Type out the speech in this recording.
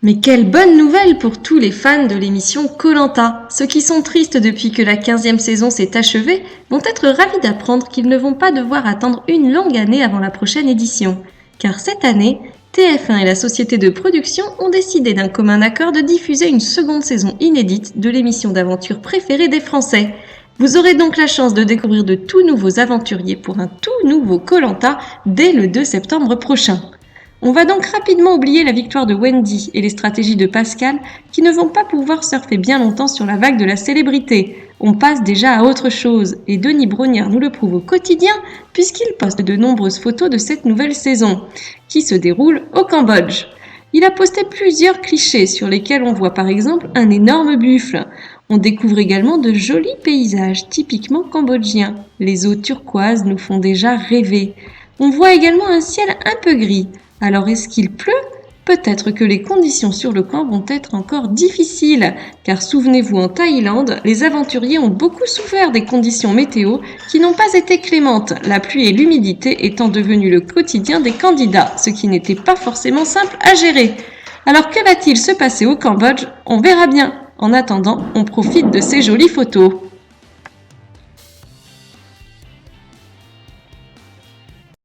Mais quelle bonne nouvelle pour tous les fans de l'émission koh. Ceux qui sont tristes depuis que la 15e saison s'est achevée vont être ravis d'apprendre qu'ils ne vont pas devoir attendre une longue année avant la prochaine édition. Car cette année, TF1 et la société de production ont décidé d'un commun accord de diffuser une seconde saison inédite de l'émission d'aventure préférée des Français. Vous aurez donc la chance de découvrir de tout nouveaux aventuriers pour un tout nouveau koh dès le 2 septembre prochain. On va donc rapidement oublier la victoire de Wendy et les stratégies de Pascal qui ne vont pas pouvoir surfer bien longtemps sur la vague de la célébrité. On passe déjà à autre chose et Denis Brognard nous le prouve au quotidien puisqu'il poste de nombreuses photos de cette nouvelle saison qui se déroule au Cambodge. Il a posté plusieurs clichés sur lesquels on voit par exemple un énorme buffle. On découvre également de jolis paysages typiquement cambodgiens. Les eaux turquoises nous font déjà rêver. On voit également un ciel un peu gris. Alors est-ce qu'il pleut ? Peut-être que les conditions sur le camp vont être encore difficiles, car souvenez-vous en Thaïlande, les aventuriers ont beaucoup souffert des conditions météo qui n'ont pas été clémentes, la pluie et l'humidité étant devenus le quotidien des candidats, ce qui n'était pas forcément simple à gérer. Alors que va-t-il se passer au Cambodge ? On verra bien. En attendant, on profite de ces jolies photos.